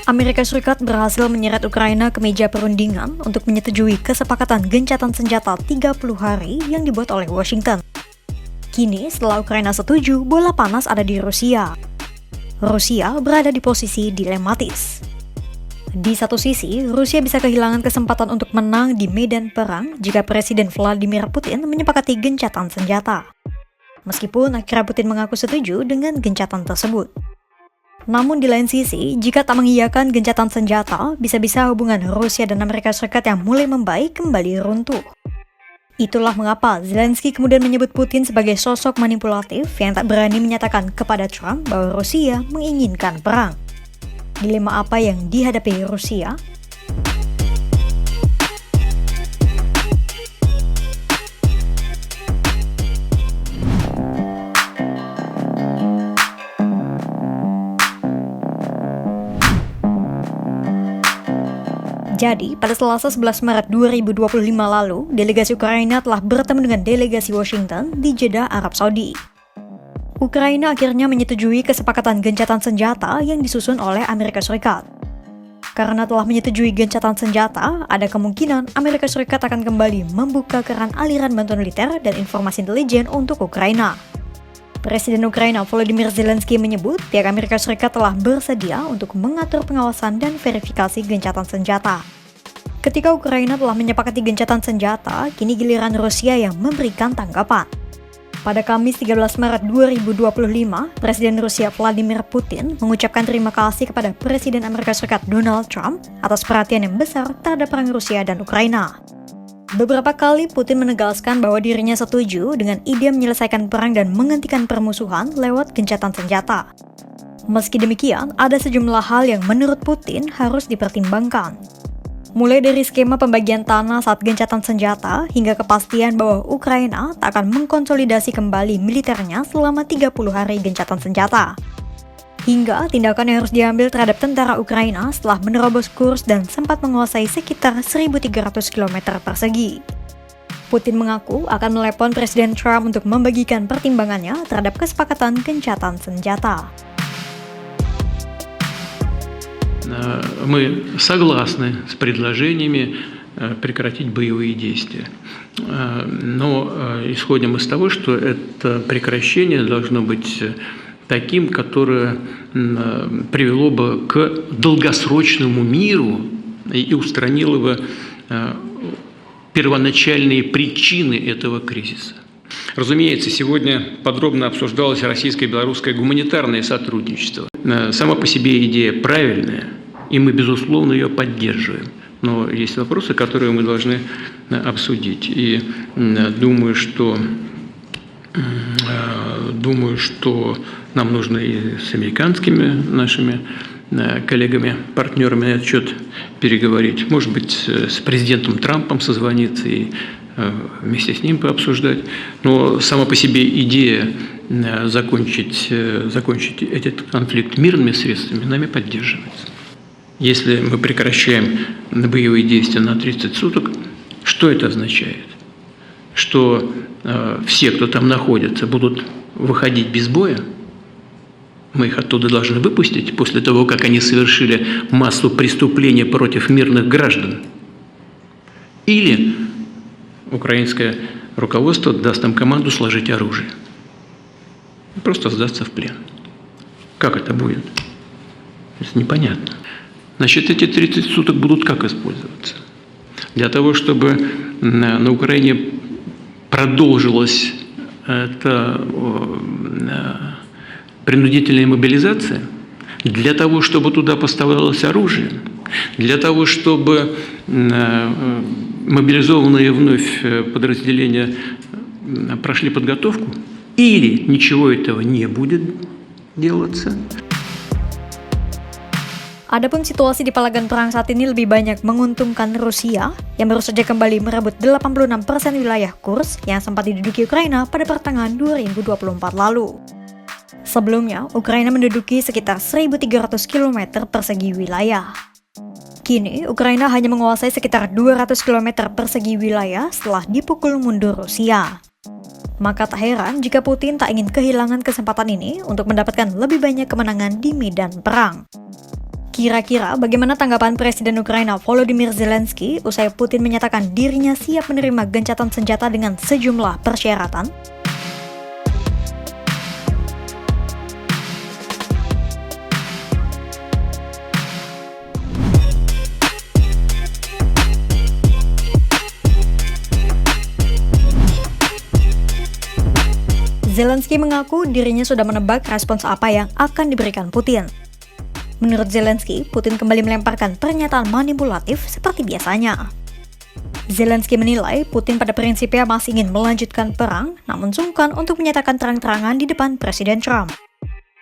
Amerika Serikat berhasil menyeret Ukraina ke meja perundingan untuk menyetujui kesepakatan gencatan senjata 30 hari yang dibuat oleh Washington. Kini, setelah Ukraina setuju, bola panas ada di Rusia. Rusia berada di posisi dilematis. Di satu sisi, Rusia bisa kehilangan kesempatan untuk menang di medan perang jika Presiden Vladimir Putin menyepakati gencatan senjata. Meskipun akhirnya Putin mengaku setuju dengan gencatan tersebut. Namun di lain sisi, jika tak mengiyakan gencatan senjata, bisa-bisa hubungan Rusia dan Amerika Serikat yang mulai membaik kembali runtuh. Itulah mengapa Zelensky kemudian menyebut Putin sebagai sosok manipulatif yang tak berani menyatakan kepada Trump bahwa Rusia menginginkan perang. Dilema apa yang dihadapi Rusia? Jadi, pada Selasa 11 Maret 2025 lalu, delegasi Ukraina telah bertemu dengan delegasi Washington di Jeddah, Arab Saudi. Ukraina akhirnya menyetujui kesepakatan gencatan senjata yang disusun oleh Amerika Serikat. Karena telah menyetujui gencatan senjata, ada kemungkinan Amerika Serikat akan kembali membuka keran aliran bantuan militer dan informasi intelijen untuk Ukraina. Presiden Ukraina Volodymyr Zelensky menyebut pihak Amerika Serikat telah bersedia untuk mengatur pengawasan dan verifikasi gencatan senjata. Ketika Ukraina telah menyepakati gencatan senjata, kini giliran Rusia yang memberikan tanggapan. Pada Kamis 13 Maret 2025, Presiden Rusia Vladimir Putin mengucapkan terima kasih kepada Presiden Amerika Serikat Donald Trump atas perhatian yang besar terhadap perang Rusia dan Ukraina. Beberapa kali Putin menegaskan bahwa dirinya setuju dengan ide menyelesaikan perang dan menghentikan permusuhan lewat gencatan senjata. Meski demikian, ada sejumlah hal yang menurut Putin harus dipertimbangkan. Mulai dari skema pembagian tanah saat gencatan senjata hingga kepastian bahwa Ukraina tak akan mengkonsolidasi kembali militernya selama 30 hari gencatan senjata. Hingga tindakan yang harus diambil terhadap tentara Ukraina setelah menerobos Kursk dan sempat menguasai sekitar 1.300 km persegi. Putin mengaku akan menelepon Presiden Trump untuk membagikan pertimbangannya terhadap kesepakatan gencatan senjata. Мы согласны с предложениями прекратить боевые действия. Но исходим из того, что это прекращение должно быть таким, которое привело бы к долгосрочному миру и устранило бы первоначальные причины этого кризиса. Разумеется, сегодня подробно обсуждалось российско-белорусское гуманитарное сотрудничество. Сама по себе идея правильная, и мы, безусловно, ее поддерживаем. Но есть вопросы, которые мы должны обсудить. И думаю, что нам нужно и с американскими нашими коллегами, партнерами на этот счет переговорить. Может быть, с президентом Трампом созвониться и вместе с ним пообсуждать. Но сама по себе идея закончить этот конфликт мирными средствами нами поддерживается. Если мы прекращаем боевые действия на 30 суток, что это означает? Что все, кто там находится, будут выходить без боя? Мы их оттуда должны выпустить после того, как они совершили массу преступлений против мирных граждан? Или украинское руководство даст нам команду сложить оружие? Просто сдаться в плен. Как это будет? Это непонятно. Значит, эти 30 суток будут как использоваться? Для того, чтобы на Украине продолжилась эта принудительная мобилизация, для того, чтобы туда поставлялось оружие, для того, чтобы мобилизованные вновь подразделения прошли подготовку, или ничего этого не будет делаться. Adapun situasi di palagan perang saat ini lebih banyak menguntungkan Rusia yang baru saja kembali merebut 86% wilayah Kursk yang sempat diduduki Ukraina pada pertengahan 2024 lalu. Sebelumnya, Ukraina menduduki sekitar 1.300 km persegi wilayah. Kini, Ukraina hanya menguasai sekitar 200 km persegi wilayah setelah dipukul mundur Rusia. Maka tak heran jika Putin tak ingin kehilangan kesempatan ini untuk mendapatkan lebih banyak kemenangan di medan perang. Kira-kira bagaimana tanggapan Presiden Ukraina Volodymyr Zelensky usai Putin menyatakan dirinya siap menerima gencatan senjata dengan sejumlah persyaratan? Zelensky mengaku dirinya sudah menebak respons apa yang akan diberikan Putin. Menurut Zelensky, Putin kembali melemparkan pernyataan manipulatif seperti biasanya. Zelensky menilai Putin pada prinsipnya masih ingin melanjutkan perang, namun sungkan untuk menyatakan terang-terangan di depan Presiden Trump.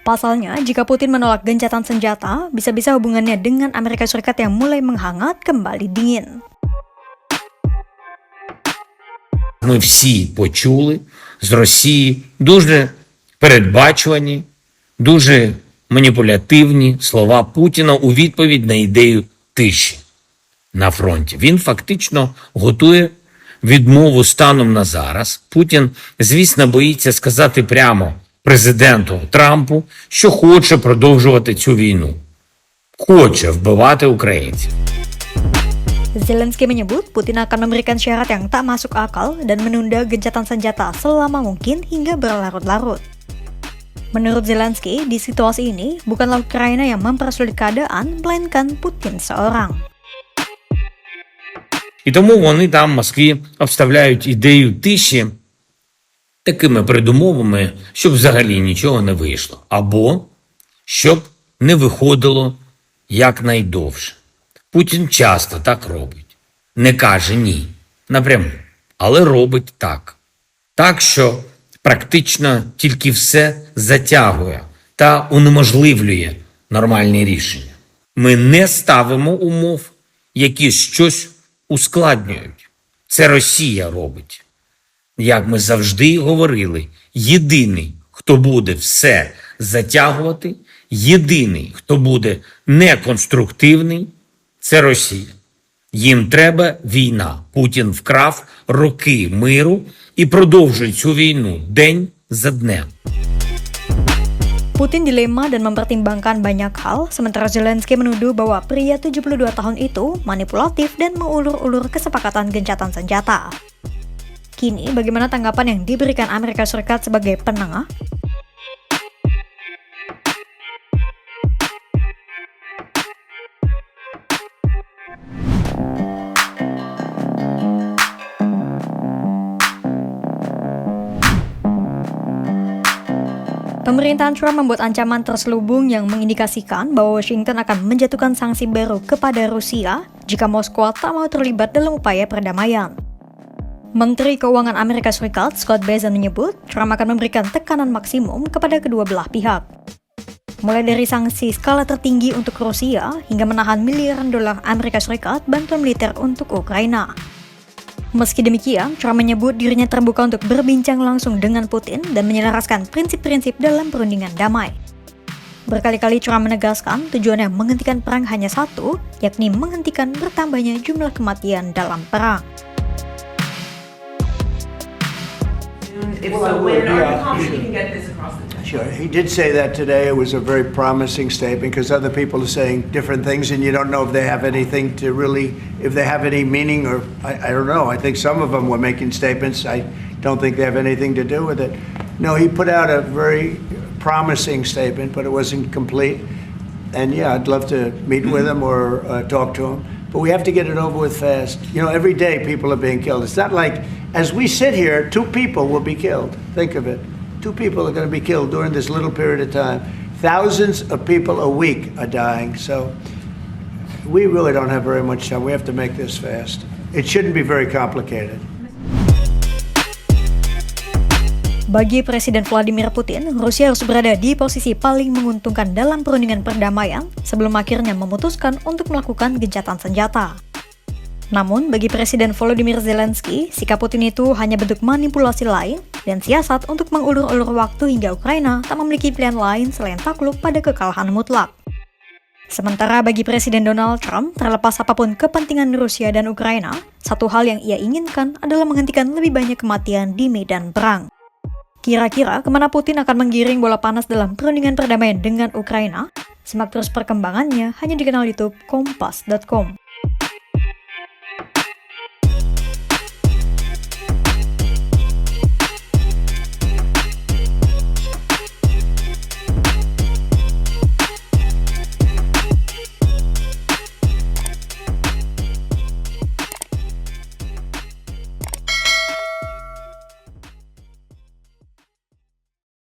Pasalnya, jika Putin menolak gencatan senjata, bisa-bisa hubungannya dengan Amerika Serikat yang mulai menghangat kembali dingin. Ми всі почули з Росії дуже передбачувані, дуже маніпулятивні слова Путіна у відповідь на ідею тиші на фронті. Він фактично готує відмову станом на зараз. Путін, звісно, боїться сказати прямо президенту Трампу, що хоче продовжувати цю війну. Хоче вбивати українців. Zelensky menyebut Putin akan memberikan syarat yang tak masuk akal dan menunda gencatan senjata selama mungkin hingga berlarut-larut. Menurut Zelensky, di situasi ini bukanlah Ukraina yang mempersulit keadaan, melainkan Putin seorang. І тому вони там в Москві обставляють ідею тиші такими передумовами, щоб взагалі нічого не вийшло. Або щоб не виходило якнайдовше. Путін часто так робить. Не каже ні напряму, але робить так. Так, що практично тільки все затягує та унеможливлює нормальні рішення. Ми не ставимо умов, які щось ускладнюють. Це Росія робить. Як ми завжди говорили, єдиний, хто буде все затягувати, єдиний, хто буде неконструктивний, це Росія. Їм треба війна. Путін вкрав роки миру і продовжує цю війну день за днем. Putin dilema dan mempertimbangkan banyak hal, sementara Zelensky menuduh bahwa pria 72 tahun itu manipulatif dan mengulur-ulur kesepakatan gencatan senjata. Kini, bagaimana tanggapan yang diberikan Amerika Serikat sebagai penengah? Pemerintahan Trump membuat ancaman terselubung yang mengindikasikan bahwa Washington akan menjatuhkan sanksi baru kepada Rusia jika Moskwa tak mau terlibat dalam upaya perdamaian. Menteri Keuangan Amerika Serikat Scott Bessent menyebut Trump akan memberikan tekanan maksimum kepada kedua belah pihak. Mulai dari sanksi skala tertinggi untuk Rusia hingga menahan miliaran dolar Amerika Serikat bantuan militer untuk Ukraina. Meski demikian, Trump menyebut dirinya terbuka untuk berbincang langsung dengan Putin dan menyelaraskan prinsip-prinsip dalam perundingan damai. Berkali-kali Trump menegaskan tujuannya menghentikan perang hanya satu, yakni menghentikan bertambahnya jumlah kematian dalam perang. Sure. He did say that today. It was a very promising statement because other people are saying different things and you don't know if they have anything to really, if they have any meaning or I don't know. I think some of them were making statements. I don't think they have anything to do with it. No, he put out a very promising statement, but it wasn't complete. And yeah, I'd love to meet with him or talk to him. But we have to get it over with fast. You know, every day people are being killed. It's not like, as we sit here, 2 people will be killed. Think of it. 2 people are going to be killed during this little period of time. Thousands of people a week are dying. So we really don't have very much time. We have to make this fast. It shouldn't be very complicated. Bagi Presiden Vladimir Putin, Rusia harus berada di posisi paling menguntungkan dalam perundingan perdamaian sebelum akhirnya memutuskan untuk melakukan gencatan senjata. Namun, bagi Presiden Volodymyr Zelensky, sikap Putin itu hanya bentuk manipulasi lain dan siasat untuk mengulur-ulur waktu hingga Ukraina tak memiliki pilihan lain selain takluk pada kekalahan mutlak. Sementara bagi Presiden Donald Trump, terlepas apapun kepentingan Rusia dan Ukraina, satu hal yang ia inginkan adalah menghentikan lebih banyak kematian di medan perang. Kira-kira kemana Putin akan menggiring bola panas dalam perundingan perdamaian dengan Ukraina? Simak terus perkembangannya hanya di kanal YouTube Kompas.com.